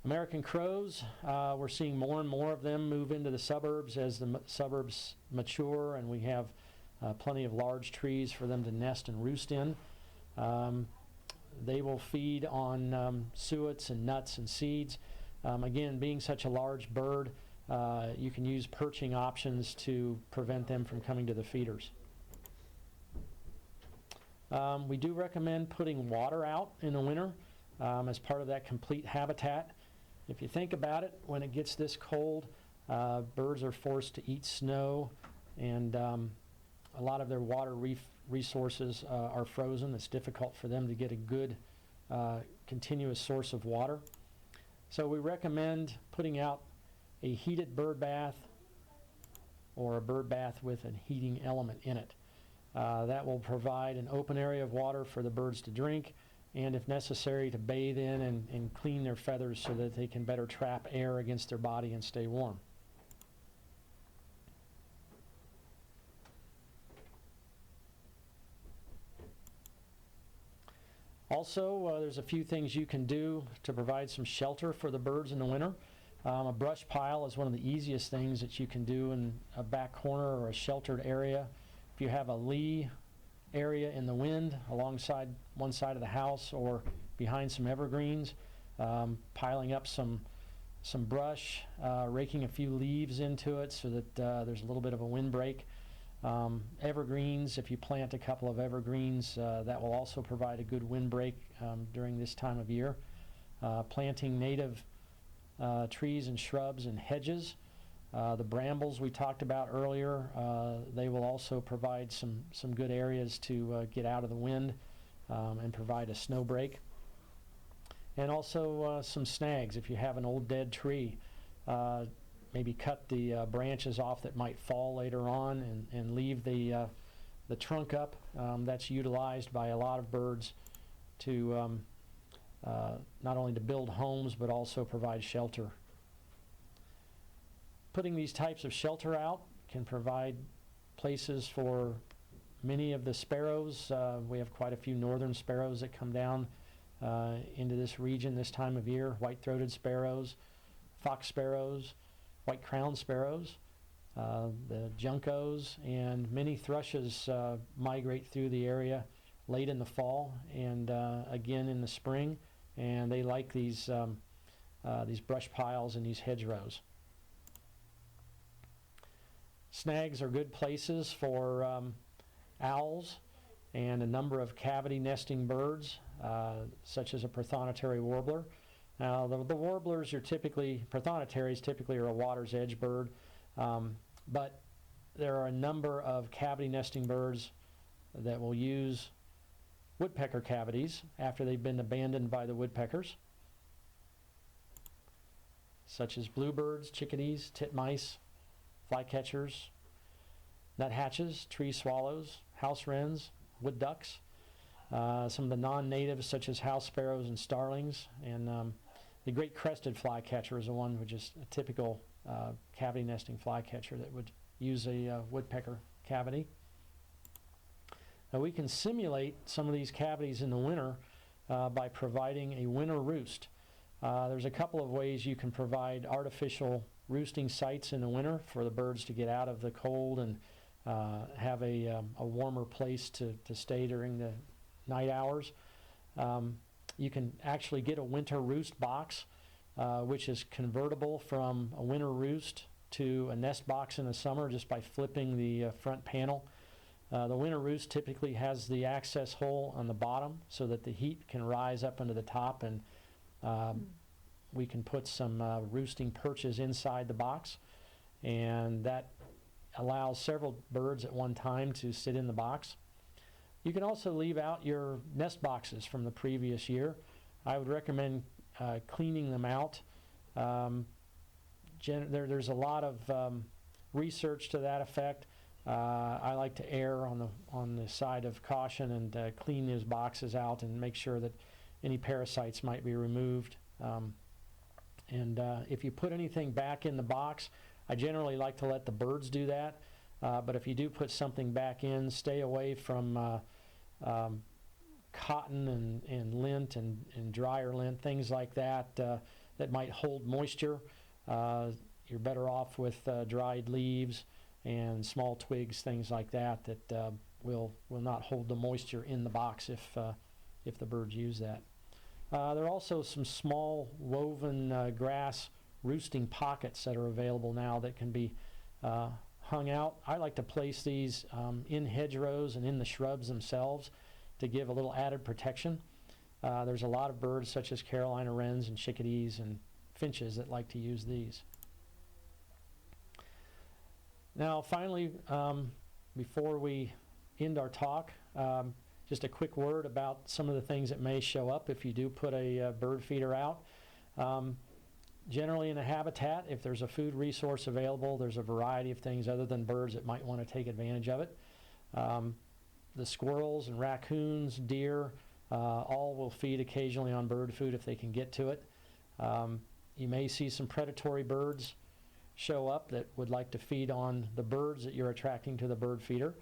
American crows, we're seeing more and more of them move into the suburbs as the suburbs mature, and we have plenty of large trees for them to nest and roost in. They will feed on suets and nuts and seeds. Again, being such a large bird, you can use perching options to prevent them from coming to the feeders. We do recommend putting water out in the winter as part of that complete habitat. If you think about it, when it gets this cold, birds are forced to eat snow, and a lot of their water resources are frozen. It's difficult for them to get a good continuous source of water. So we recommend putting out a heated bird bath or a bird bath with a heating element in it. That will provide an open area of water for the birds to drink, and if necessary to bathe in and clean their feathers so that they can better trap air against their body and stay warm. Also, there's a few things you can do to provide some shelter for the birds in the winter. A brush pile is one of the easiest things that you can do in a back corner or a sheltered area. If you have a lee area in the wind alongside one side of the house or behind some evergreens, piling up some brush, raking a few leaves into it so that there's a little bit of a windbreak. Evergreens, if you plant a couple of evergreens, that will also provide a good windbreak during this time of year. Planting native trees and shrubs and hedges. The brambles we talked about earlier, they will also provide some good areas to get out of the wind and provide a snow break. And also some snags. If you have an old dead tree, maybe cut the branches off that might fall later on and leave the trunk up. That's utilized by a lot of birds to not only to build homes but also provide shelter. Putting these types of shelter out can provide places for many of the sparrows. We have quite a few northern sparrows that come down into this region this time of year. White-throated sparrows, fox sparrows, white-crowned sparrows, the juncos, and many thrushes migrate through the area late in the fall and again in the spring, and they like these brush piles and these hedgerows. Snags are good places for owls and a number of cavity nesting birds, such as a prothonotary warbler. Now, the warblers are prothonotarians typically are a water's edge bird, but there are a number of cavity nesting birds that will use woodpecker cavities after they've been abandoned by the woodpeckers, such as bluebirds, chickadees, titmice, flycatchers, nuthatches, tree swallows, house wrens, wood ducks, some of the non-natives such as house sparrows and starlings, and the great crested flycatcher is the one which is a typical cavity nesting flycatcher that would use a woodpecker cavity. Now we can simulate some of these cavities in the winter by providing a winter roost. There's a couple of ways you can provide artificial roosting sites in the winter for the birds to get out of the cold and have a warmer place to stay during the night hours. You can actually get a winter roost box, which is convertible from a winter roost to a nest box in the summer just by flipping the front panel. The winter roost typically has the access hole on the bottom so that the heat can rise up into the top, and we can put some roosting perches inside the box, and that allows several birds at one time to sit in the box. You can also leave out your nest boxes from the previous year. I would recommend cleaning them out. There's a lot of research to that effect. I like to err on the side of caution and clean those boxes out and make sure that any parasites might be removed. And if you put anything back in the box, I generally like to let the birds do that. But if you do put something back in, stay away from cotton and lint and dryer lint, things like that. that might hold moisture. You're better off with dried leaves and small twigs, things like that, that will not hold the moisture in the box if the birds use that. There are also some small woven grass roosting pockets that are available now that can be hung out. I like to place these in hedgerows and in the shrubs themselves to give a little added protection. There's a lot of birds such as Carolina wrens and chickadees and finches that like to use these. Now finally, before we end our talk, just a quick word about some of the things that may show up if you do put a bird feeder out. Generally in a habitat, if there's a food resource available, there's a variety of things other than birds that might want to take advantage of it. The squirrels and raccoons, deer, all will feed occasionally on bird food if they can get to it. You may see some predatory birds show up that would like to feed on the birds that you're attracting to the bird feeder.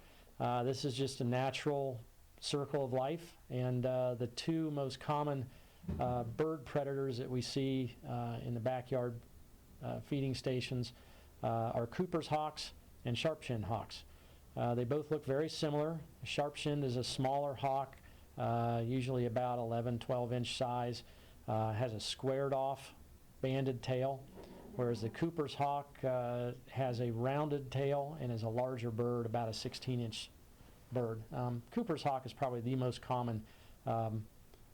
This is just a natural circle of life, and the two most common bird predators that we see in the backyard feeding stations are Cooper's hawks and sharp-shinned hawks. They both look very similar. Sharp-shinned is a smaller hawk, usually about 11-12 inch size, has a squared off banded tail, whereas the Cooper's hawk has a rounded tail and is a larger bird, about a 16-inch bird. Cooper's hawk is probably the most common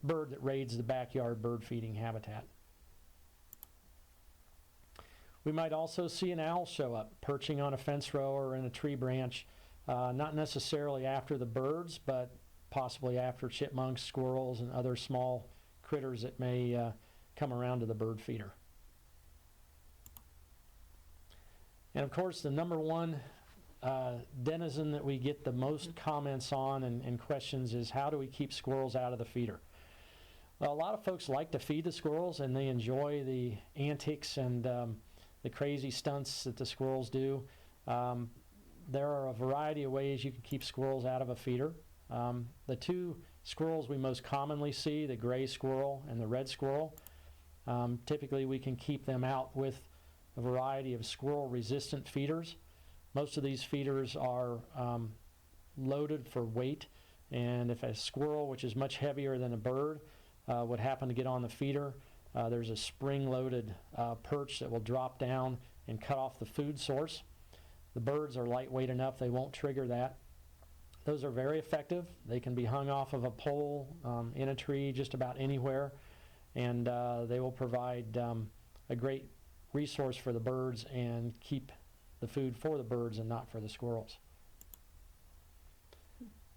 bird that raids the backyard bird feeding habitat. We might also see an owl show up perching on a fence row or in a tree branch, not necessarily after the birds, but possibly after chipmunks, squirrels, and other small critters that may come around to the bird feeder. And of course, the number one denizen that we get the most comments on and questions is, how do we keep squirrels out of the feeder? Well, a lot of folks like to feed the squirrels, and they enjoy the antics and the crazy stunts that the squirrels do. There are a variety of ways you can keep squirrels out of a feeder. The two squirrels we most commonly see, the gray squirrel and the red squirrel, typically we can keep them out with a variety of squirrel-resistant feeders. Most of these feeders are loaded for weight, and if a squirrel, which is much heavier than a bird, would happen to get on the feeder, there's a spring-loaded perch that will drop down and cut off the food source. The birds are lightweight enough, they won't trigger that. Those are very effective. They can be hung off of a pole, in a tree, just about anywhere, and they will provide a great resource for the birds and keep the food for the birds and not for the squirrels.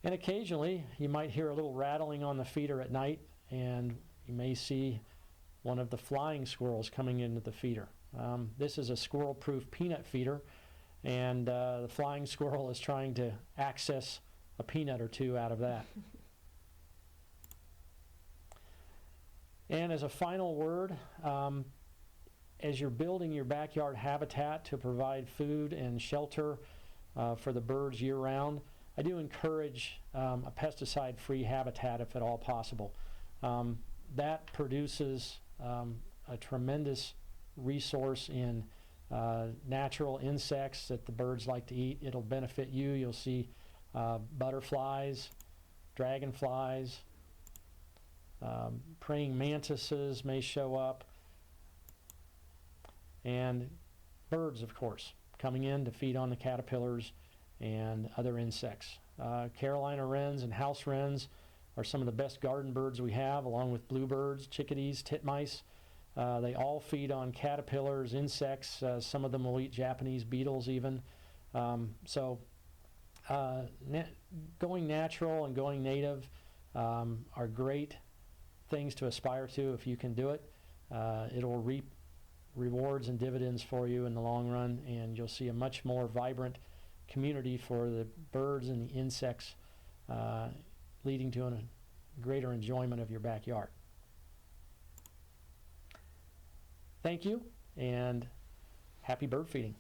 And occasionally you might hear a little rattling on the feeder at night, and you may see one of the flying squirrels coming into the feeder. This is a squirrel-proof peanut feeder, and the flying squirrel is trying to access a peanut or two out of that. And as a final word, as you're building your backyard habitat to provide food and shelter for the birds year-round, I do encourage a pesticide-free habitat if at all possible. That produces a tremendous resource in natural insects that the birds like to eat. It'll benefit you. You'll see butterflies, dragonflies, praying mantises may show up, and birds, of course, coming in to feed on the caterpillars and other insects. Carolina wrens and house wrens are some of the best garden birds we have, along with bluebirds, chickadees, titmice. They all feed on caterpillars, insects. Some of them will eat Japanese beetles even. Going natural and going native are great things to aspire to if you can do it. It'll reap rewards and dividends for you in the long run, and you'll see a much more vibrant community for the birds and the insects, leading to a greater enjoyment of your backyard. Thank you, and happy bird feeding.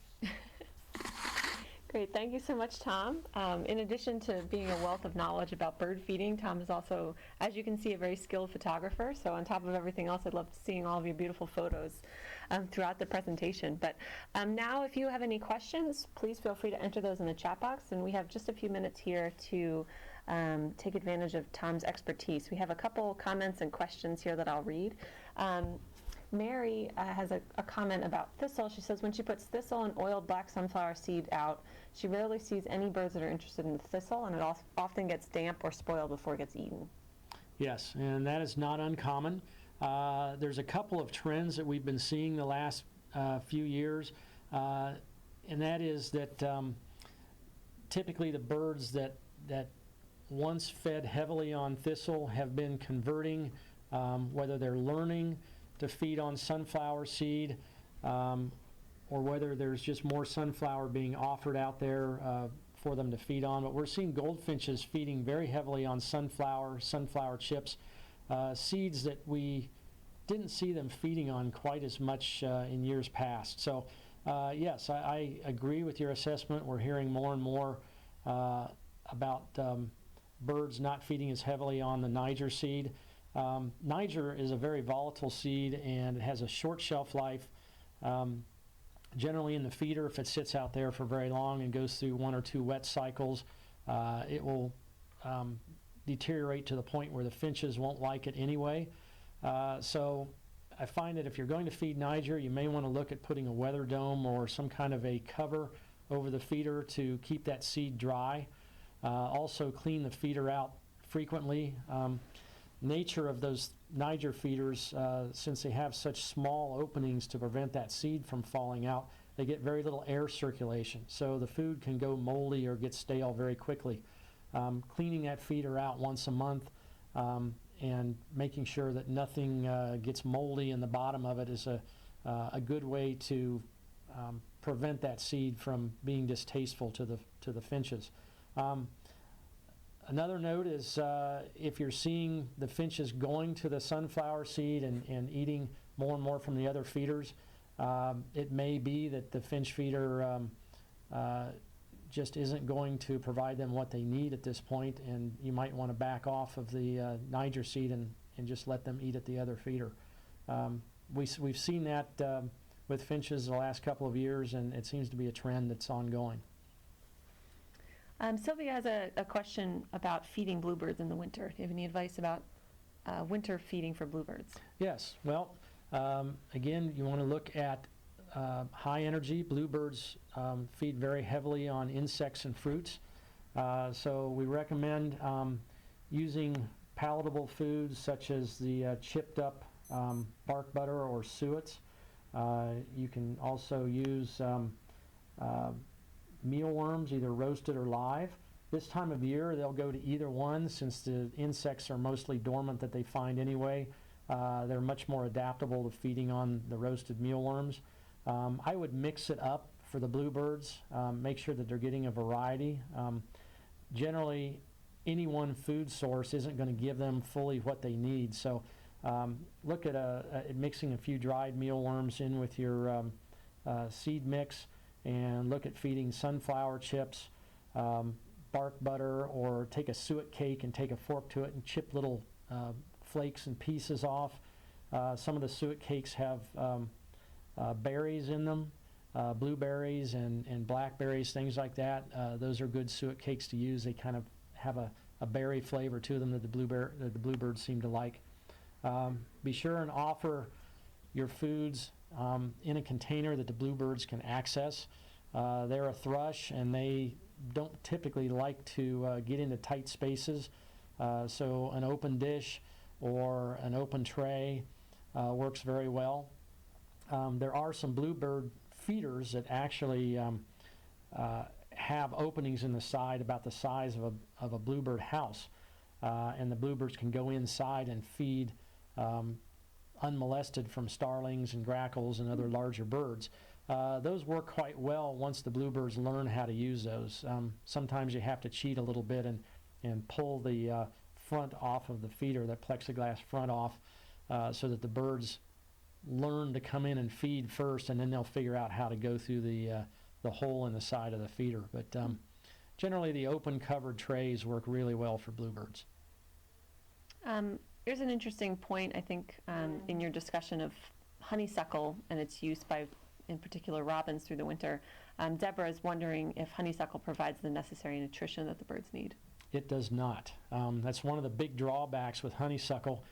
Great, thank you so much, Tom. In addition to being a wealth of knowledge about bird feeding, Tom is also, as you can see, a very skilled photographer. So on top of everything else, I loved seeing all of your beautiful photos throughout the presentation. But now, if you have any questions, please feel free to enter those in the chat box. And we have just a few minutes here to take advantage of Tom's expertise. We have a couple comments and questions here that I'll read. Mary has a comment about thistle. She says when she puts thistle and oiled black sunflower seed out, she rarely sees any birds that are interested in the thistle, and it often gets damp or spoiled before it gets eaten. Yes, and that is not uncommon. There's a couple of trends that we've been seeing the last few years, and that is that typically the birds that once fed heavily on thistle have been converting, whether they're learning to feed on sunflower seed, or whether there's just more sunflower being offered out there for them to feed on. But we're seeing goldfinches feeding very heavily on sunflower chips, seeds that we didn't see them feeding on quite as much in years past. So yes, I agree with your assessment. We're hearing more and more about birds not feeding as heavily on the Niger seed. Niger is a very volatile seed, and it has a short shelf life. Generally in the feeder, if it sits out there for very long and goes through 1 or 2 wet cycles, it will deteriorate to the point where the finches won't like it anyway. So I find that if you're going to feed Niger, you may want to look at putting a weather dome or some kind of a cover over the feeder to keep that seed dry. Also clean the feeder out frequently. Nature of those Niger feeders, since they have such small openings to prevent that seed from falling out, they get very little air circulation. So the food can go moldy or get stale very quickly. Cleaning that feeder out once a month and making sure that nothing gets moldy in the bottom of it is a good way to prevent that seed from being distasteful to the finches. Another note is if you're seeing the finches going to the sunflower seed and eating more and more from the other feeders, it may be that the finch feeder just isn't going to provide them what they need at this point, and you might want to back off of the Niger seed and just let them eat at the other feeder. We've seen that with finches the last couple of years, and it seems to be a trend that's ongoing. Sylvia has a question about feeding bluebirds in the winter. Do you have any advice about winter feeding for bluebirds? Yes. Well, again, you want to look at high energy. Bluebirds feed very heavily on insects and fruits. So we recommend using palatable foods such as the chipped up bark butter or suets. You can also use mealworms, either roasted or live. This time of year, they'll go to either one since the insects are mostly dormant that they find anyway. They're much more adaptable to feeding on the roasted mealworms. I would mix it up for the bluebirds, make sure that they're getting a variety. Generally, any one food source isn't going to give them fully what they need. So look at mixing a few dried mealworms in with your seed mix, and look at feeding sunflower chips, bark butter, or take a suet cake and take a fork to it and chip little flakes and pieces off. Some of the suet cakes have berries in them, blueberries and blackberries, things like that. Those are good suet cakes to use. They kind of have a berry flavor to them that the bluebirds seem to like. Be sure and offer your foods in a container that the bluebirds can access. They're a thrush, and they don't typically like to get into tight spaces. So an open dish or an open tray works very well. There are some bluebird feeders that actually have openings in the side about the size of a bluebird house, and the bluebirds can go inside and feed unmolested from starlings and grackles and other larger birds. Those work quite well once the bluebirds learn how to use those. Sometimes you have to cheat a little bit and pull the front off of the feeder, that plexiglass front off, so that the birds learn to come in and feed first, and then they'll figure out how to go through the the hole in the side of the feeder. But generally, the open covered trays work really well for bluebirds. Here's an interesting point, I think, in your discussion of honeysuckle and its use by, in particular, robins through the winter. Deborah is wondering if honeysuckle provides the necessary nutrition that the birds need. It does not. That's one of the big drawbacks with honeysuckle.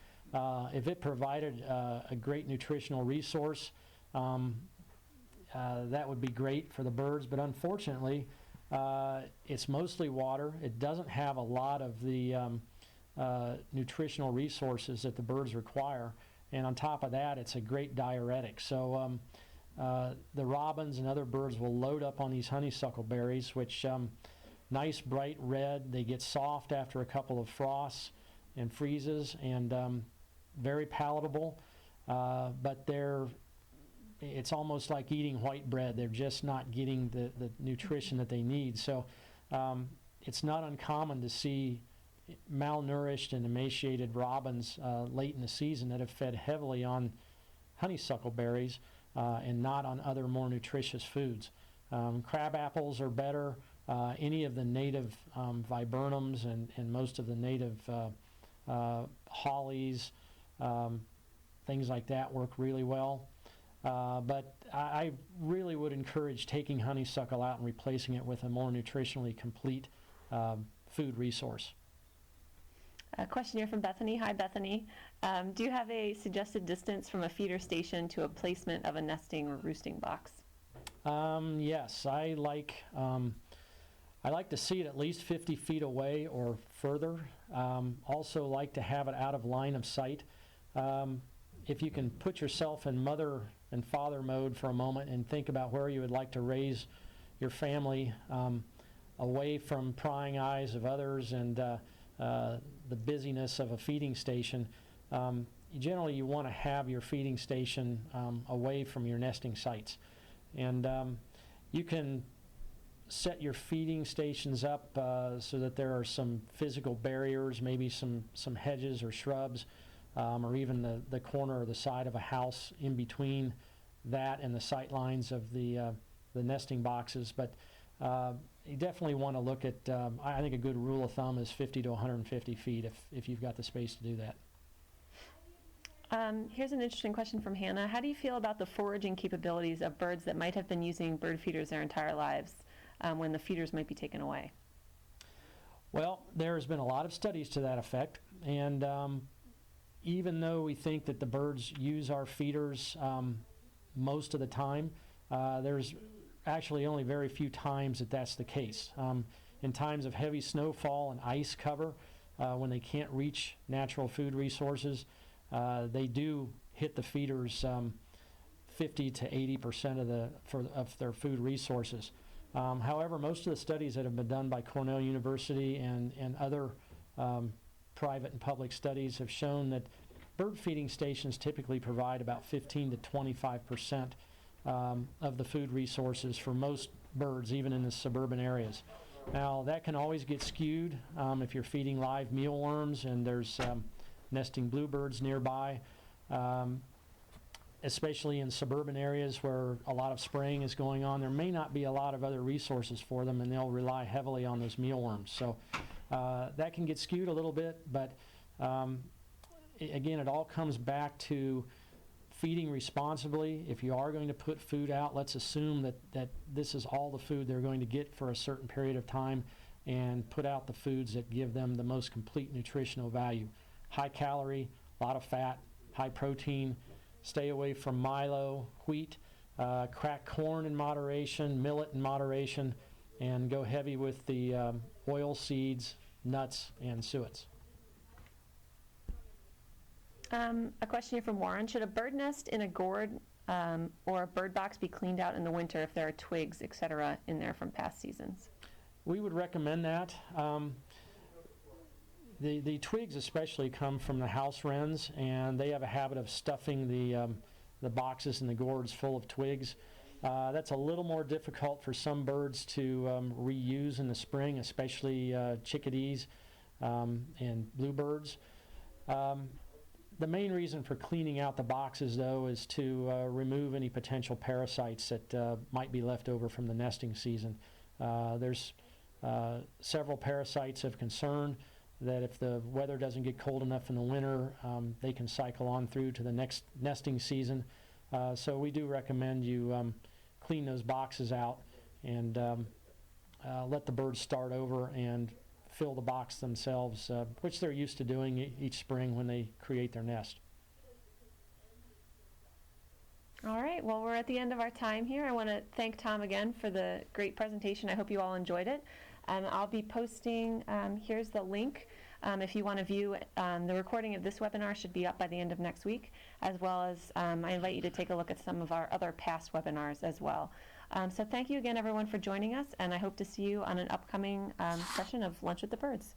If it provided a great nutritional resource, that would be great for the birds, but unfortunately, it's mostly water. It doesn't have a lot of the nutritional resources that the birds require, and on top of that, it's a great diuretic. So the robins and other birds will load up on these honeysuckle berries, which nice bright red. They get soft after a couple of frosts and freezes, and very palatable, but it's almost like eating white bread. They're just not getting the nutrition that they need. So it's not uncommon to see malnourished and emaciated robins late in the season that have fed heavily on honeysuckle berries and not on other more nutritious foods. Crab apples are better. Any of the native viburnums and most of the native hollies, things like that work really well. But I really would encourage taking honeysuckle out and replacing it with a more nutritionally complete food resource. A question here from Bethany. Hi, Bethany. Do you have a suggested distance from a feeder station to a placement of a nesting or roosting box? Yes, I like to see it at least 50 feet away or further. Also like to have it out of line of sight. If you can put yourself in mother and father mode for a moment and think about where you would like to raise your family away from prying eyes of others and the busyness of a feeding station, generally you want to have your feeding station away from your nesting sites. And you can set your feeding stations up so that there are some physical barriers, maybe some hedges or shrubs, or even the corner or the side of a house in between that and the sight lines of the nesting boxes. But you definitely want to look at, I think a good rule of thumb is 50 to 150 feet if you've got the space to do that. Here's an interesting question from Hannah. How do you feel about the foraging capabilities of birds that might have been using bird feeders their entire lives when the feeders might be taken away? Well, there's been a lot of studies to that effect, and even though we think that the birds use our feeders most of the time, there's actually only very few times that that's the case. In times of heavy snowfall and ice cover, when they can't reach natural food resources, they do hit the feeders 50 to 80% of their food resources. However, most of the studies that have been done by Cornell University and other private and public studies have shown that bird feeding stations typically provide about 15 to 25% of the food resources for most birds, even in the suburban areas. Now, that can always get skewed if you're feeding live mealworms and there's nesting bluebirds nearby, especially in suburban areas where a lot of spraying is going on. There may not be a lot of other resources for them, and they'll rely heavily on those mealworms. So that can get skewed a little bit, but again, it all comes back to feeding responsibly. If you are going to put food out, let's assume that this is all the food they're going to get for a certain period of time, and put out the foods that give them the most complete nutritional value. High calorie, a lot of fat, high protein. Stay away from milo, wheat, cracked corn in moderation, millet in moderation, and go heavy with the oil seeds, nuts, and suets. A question here from Warren. Should a bird nest in a gourd or a bird box be cleaned out in the winter if there are twigs, etc., in there from past seasons? We would recommend that. The twigs especially come from the house wrens, and they have a habit of stuffing the boxes and the gourds full of twigs. That's a little more difficult for some birds to reuse in the spring, especially chickadees and bluebirds. The main reason for cleaning out the boxes, though, is to remove any potential parasites that might be left over from the nesting season. There's several parasites of concern that if the weather doesn't get cold enough in the winter, they can cycle on through to the next nesting season. So we do recommend you clean those boxes out and let the birds start over and fill the box themselves, which they're used to doing each spring when they create their nest. All right, well, we're at the end of our time here. I want to thank Tom again for the great presentation. I hope you all enjoyed it. I'll be posting, here's the link. If you want to view the recording of this webinar should be up by the end of next week, as well as I invite you to take a look at some of our other past webinars as well. So thank you again, everyone, for joining us, and I hope to see you on an upcoming session of Lunch with the Birds.